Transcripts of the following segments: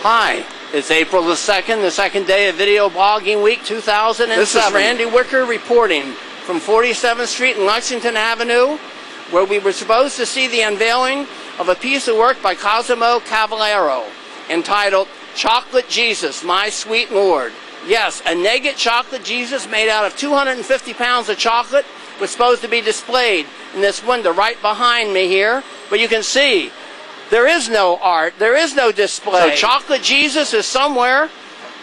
Hi, it's April the 2nd, the second day of Video Blogging Week 2007. This is Randy Wicker reporting from 47th Street and Lexington Avenue, where we were supposed to see the unveiling of a piece of work by Cosimo Cavallero entitled Chocolate Jesus, My Sweet Lord. Yes, a naked chocolate Jesus made out of 250 pounds of chocolate was supposed to be displayed in this window right behind me here, but you can see there is no art, there is no display. So chocolate Jesus is somewhere.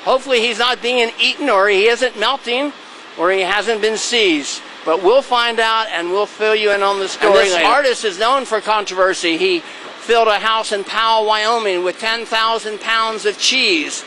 Hopefully he's not being eaten, or he isn't melting, or he hasn't been seized. But we'll find out, and we'll fill you in on the story. And this artist is known for controversy. He filled a house in Powell, Wyoming with 10,000 pounds of cheese.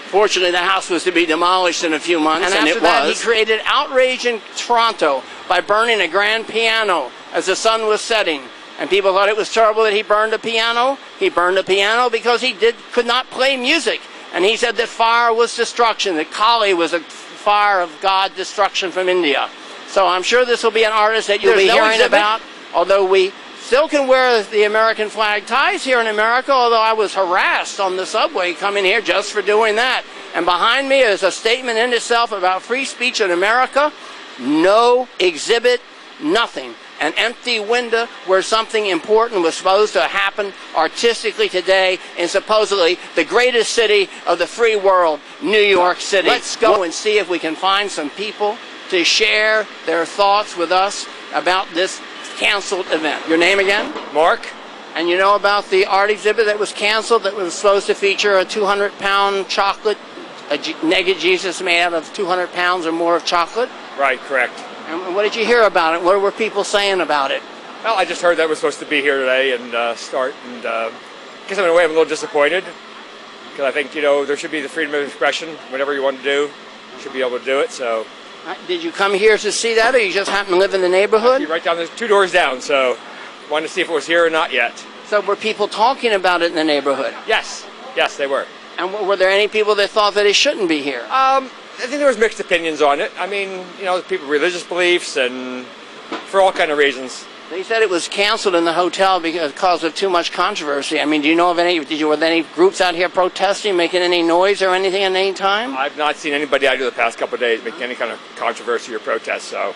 Fortunately, the house was to be demolished in a few months, and after that, he created outrage in Toronto by burning a grand piano as the sun was setting. And people thought it was terrible that he burned a piano. He burned a piano because he could not play music. And he said that fire was destruction, that Kali was a fire of God destruction from India. So I'm sure this will be an artist that you'll be hearing about, although we still can wear the American flag ties here in America, although I was harassed on the subway coming here just for doing that. And behind me is a statement in itself about free speech in America. No exhibit, nothing. An empty window where something important was supposed to happen artistically today in supposedly the greatest city of the free world, New York City. Let's go and see if we can find some people to share their thoughts with us about this canceled event. Your name again? Mark. And you know about the art exhibit that was canceled that was supposed to feature a 200-pound chocolate, a naked Jesus made out of 200 pounds or more of chocolate? Right, correct. And what did you hear about it? What were people saying about it? Well, I just heard that was supposed to be here today and start, and I guess in a way I'm a little disappointed, because I think, you know, there should be the freedom of expression. Whatever you want to do, you should be able to do it, so. Did you come here to see that, or you just happen to live in the neighborhood? Right down, there's 2 doors down, so wanted to see if it was here or not yet. So were people talking about it in the neighborhood? Yes, yes, they were. And were there any people that thought that it shouldn't be here? I think there was mixed opinions on it. I mean, you know, people, religious beliefs, and for all kind of reasons. They said it was canceled in the hotel because of too much controversy. I mean, do you know of any, were there any groups out here protesting, making any noise or anything at any time? I've not seen anybody out here the past couple of days making any kind of controversy or protest, so.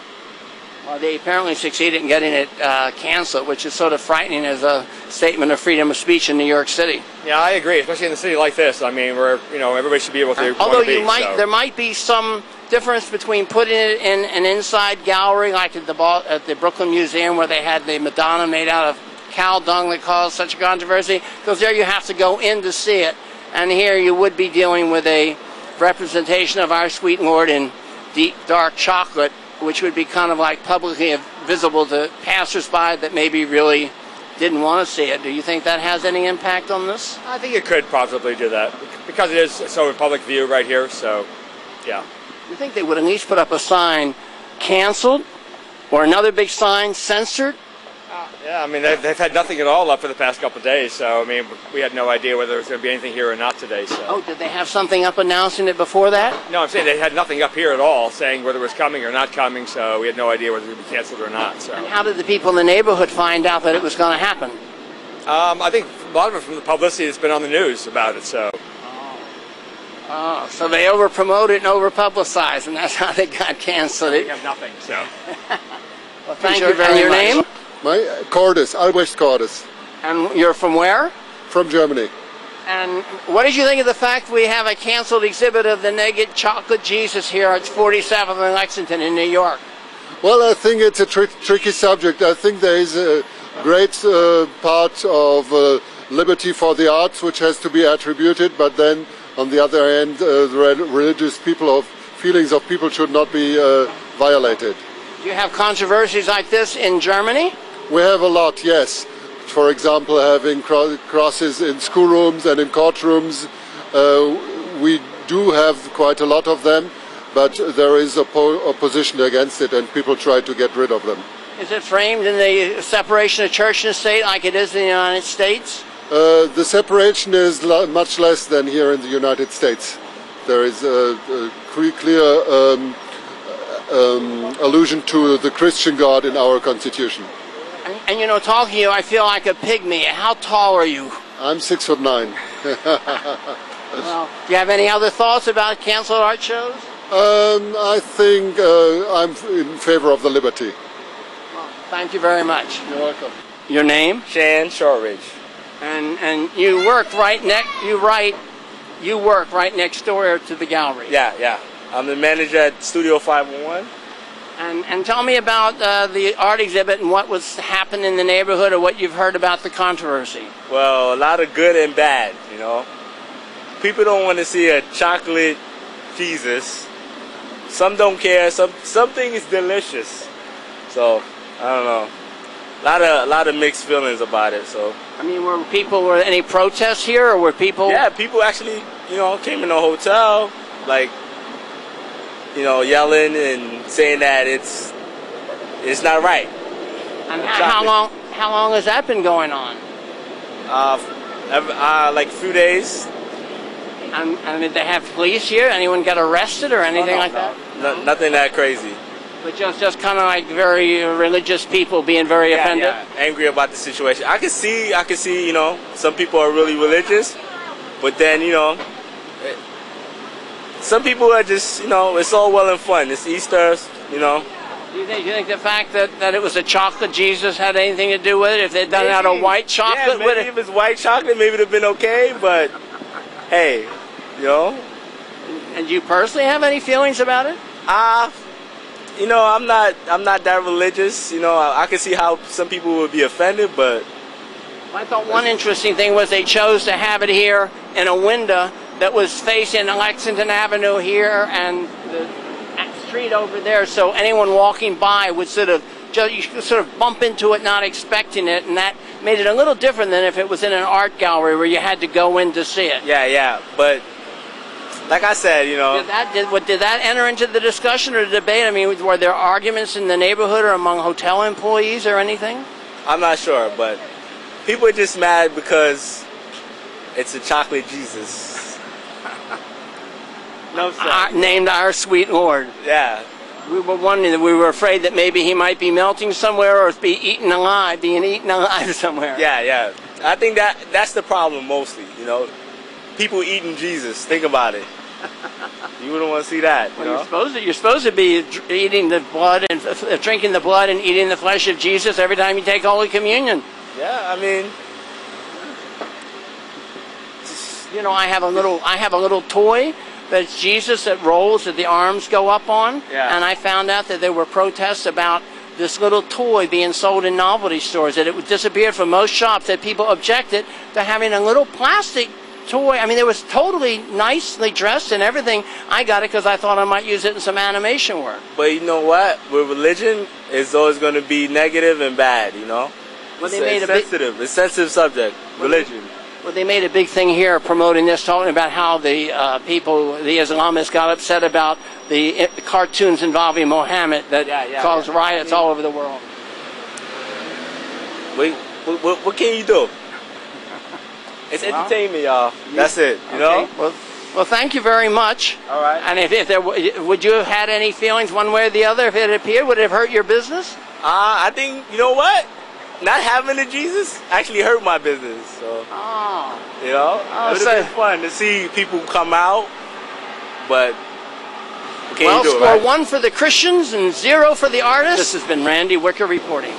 Well, they apparently succeeded in getting it canceled, which is sort of frightening as a statement of freedom of speech in New York City. Yeah, I agree, especially in a city like this. I mean, where, you know, everybody should be able to. Although there might be some difference between putting it in an inside gallery, like at the Brooklyn Museum, where they had the Madonna made out of cow dung that caused such a controversy, because there you have to go in to see it, and here you would be dealing with a representation of our sweet Lord in deep dark chocolate, which would be kind of like publicly visible to passersby that maybe really didn't want to see it. Do you think that has any impact on this? I think it could possibly do that, because it is so in public view right here, so, yeah. You think they would at least put up a sign, canceled, or another big sign, censored? Yeah, I mean, they've had nothing at all up for the past couple of days, so, I mean, we had no idea whether there was going to be anything here or not today, so. Oh, did they have something up announcing it before that? No, I'm saying they had nothing up here at all saying whether it was coming or not coming, so we had no idea whether it would be canceled or not, so. And how did the people in the neighborhood find out that it was going to happen? I think a lot of it from the publicity that's been on the news about it, so. Oh, so they over-promoted and over-publicized, and that's how they got canceled. We have nothing, so. Well, thank you very much. And your name? Cordis, Albrecht Cordis. And you're from where? From Germany. And what did you think of the fact we have a canceled exhibit of the naked chocolate Jesus here at 47th and Lexington in New York? Well, I think it's a tricky subject. I think there is a great part of liberty for the arts which has to be attributed, but then on the other hand, the religious feelings of people should not be violated. Do you have controversies like this in Germany? We have a lot, yes. For example, having crosses in schoolrooms and in courtrooms. We do have quite a lot of them, but there is opposition against it, and people try to get rid of them. Is it framed in the separation of church and state like it is in the United States? The separation is much less than here in the United States. There is a clear allusion to the Christian God in our Constitution. And you know, talking to you, I feel like a pygmy. How tall are you? I'm 6'9". Well, do you have any other thoughts about canceled art shows? I think I'm in favor of the liberty. Well, thank you very much. You're welcome. Your name? Shan Shortridge. And you work right you work right next door to the gallery. Yeah. I'm the manager at Studio 501. And tell me about the art exhibit and what was happening in the neighborhood or what you've heard about the controversy. Well, a lot of good and bad, you know. People don't want to see a chocolate Jesus. Some don't care. Something is delicious. So, I don't know. A lot of mixed feelings about it. So, I mean, were any protests here, or were people? Yeah, people actually, you know, came in the hotel, like, you know, yelling and saying that it's not right. And how long has that been going on? Like a few days. And did they have police here? Anyone got arrested or anything like that? No, nothing that crazy. But just kind of like very religious people being very offended? Yeah, angry about the situation. I can see, you know, some people are really religious, but then, you know, some people are just, you know, it's all well and fun. It's Easter, you know. Do you think the fact that it was a chocolate Jesus had anything to do with it? If they'd done it out of white chocolate with it? If it's white chocolate, maybe it would have been okay, but hey, you know. And do you personally have any feelings about it? You know, I'm not that religious. You know, I can see how some people would be offended, but I thought one interesting thing was they chose to have it here in a window that was facing Lexington Avenue here and the street over there, so anyone walking by would you could sort of bump into it not expecting it, and that made it a little different than if it was in an art gallery where you had to go in to see it. Yeah, but like I said, you know. Did that enter into the discussion or the debate? I mean, were there arguments in the neighborhood or among hotel employees or anything? I'm not sure, but people are just mad because it's a chocolate Jesus. No, named our sweet Lord. Yeah. We were wondering, we were afraid that maybe he might be melting somewhere or being eaten alive somewhere. Yeah. I think that's the problem mostly, you know. People eating Jesus. Think about it. You wouldn't want to see that. You know? You're supposed to be eating the blood and drinking the blood and eating the flesh of Jesus every time you take Holy Communion. Yeah, I mean, you know, I have a little toy that's Jesus that rolls that the arms go up on. Yeah. And I found out that there were protests about this little toy being sold in novelty stores, that it would disappear from most shops, that people objected to having a little plastic toy. I mean, it was totally nicely dressed and everything. I got it because I thought I might use it in some animation work. But you know what? With religion, it's always going to be negative and bad, you know? Well, it's a sensitive subject, religion. Well, they made a big thing here promoting this, talking about how the the Islamists got upset about the cartoons involving Mohammed that caused riots all over the world. What can you do? It's entertainment, y'all. That's it, you know? Well, thank you very much. All right. And if there would you have had any feelings one way or the other if it had appeared? Would it have hurt your business? I think, you know what? Not having a Jesus actually hurt my business. So, you know, it would have been fun to see people come out, but well, score 1 for the Christians and 0 for the artists. This has been Randy Wicker reporting.